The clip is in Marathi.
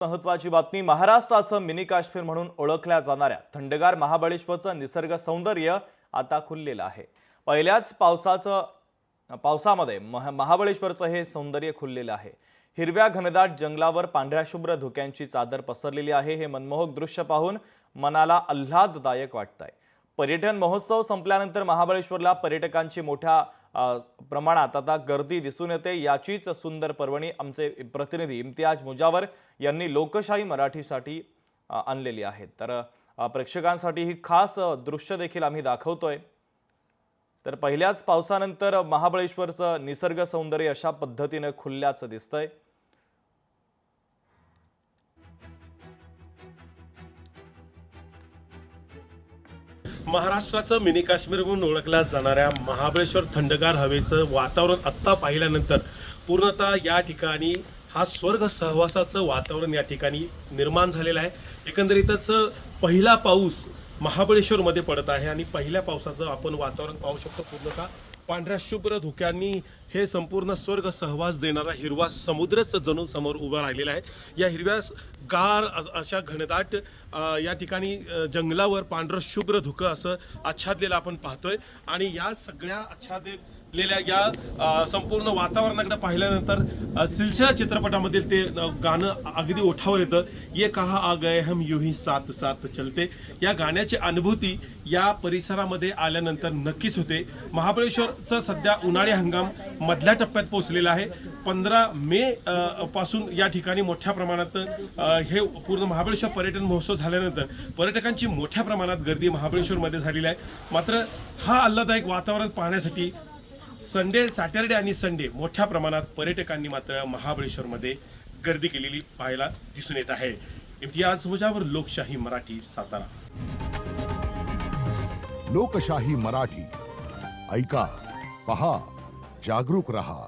महत्वाची बातमी। महाराष्ट्राचं मिनी काश्मीर म्हणून ओळखल्या जाणाऱ्या थंडगार महाबळेश्वरचं निसर्ग सौंदर्य आता खुललेलं आहे। पहिल्याच पावसामध्ये महाबळेश्वरचं हे सौंदर्य खुललेलं आहे। हिरव्या घनदाट जंगलावर पांढऱ्या शुभ्र धुक्यांची चादर पसरलेली आहे। हे मनमोहक दृश्य पाहून मनाला आल्हाददायक वाटतंय। पर्यटन महोत्सव संपल्यानंतर महाबळेश्वरला पर्यटकांची मोठ्या प्रमाणात आता गर्दी दिसून येते। याचीच सुंदर पर्वणी आमचे प्रतिनिधी इम्तियाज मुजावर यांनी लोकशाही मराठीसाठी आणलेली आहे। तर प्रेक्षकांसाठी ही खास दृश्य देखील आम्ही दाखवतोय। तर पहिल्याच पावसानंतर महाबळेश्वरचं निसर्ग सौंदर्य अशा पद्धतीने खुलल्याचं दिसतंय। महाराष्ट्राचं मिनी काश्मीर म्हणून ओळखल्या जाणाऱ्या महाबळेश्वर थंडगार हवेचं वातावरण आत्ता पाहिल्यानंतर पूर्णतः या ठिकाणी हा स्वर्ग सहवासाचं वातावरण या ठिकाणी निर्माण झालेलं आहे। एकंदरीतच पहिला पाऊस महाबळेश्वरमध्ये पडत आहे आणि पहिल्या पावसाचं आपण वातावरण पाहू शकतो। पूर्णतः पांढऱ्या शुभ्र धुक्यांनी हे संपूर्ण स्वर्ग सहवास देणारा हिरवा समुद्रच जणू समोर उभा राहिलेला आहे। या हिरव्या गार अशा घनदाट या ठिकाणी जंगलावर पांढरं शुभ्र धुकं असं आच्छादलेलं आपण पाहतोय आणि या सगळ्या आच्छादलेल्या या संपूर्ण वातावरणाकडे पाहिल्यानंतर सिलसिला चित्रपटामधील ते गाणं अगदी ओठावर येतं। ये कहा आ गए हम यूं ही साथ साथ चलते। या गाण्याची अनुभूती या परिसरामध्ये आल्यानंतर नक्कीच होते। महाबळेश्वरचा सध्या उन्हाळी हंगाम मधल्या टप्प्यात पोहोचलेला आहे। 15 मे पासून या ठिकाणी मोठ्या प्रमाणात हे पूर्ण महाबळेश्वर पर्यटन महोत्सव झाल्यानंतर पर्यटकांची मोठ्या प्रमाणात गर्दी महाबळेश्वरमध्ये झालेली आहे। मात्र हा आल्हाददायक वातावरण पाहण्यासाठी संडे, सॅटर्डे आणि संडे मोठ्या प्रमाणात पर्यटकांनी मात्र महाबळेश्वरमध्ये गर्दी केलेली पाहायला दिसून येत आहे। इम्तियाज मुजावर, लोकशाही मराठी, सातारा। लोकशाही मराठी ऐका, पहा, जागरूक रहा।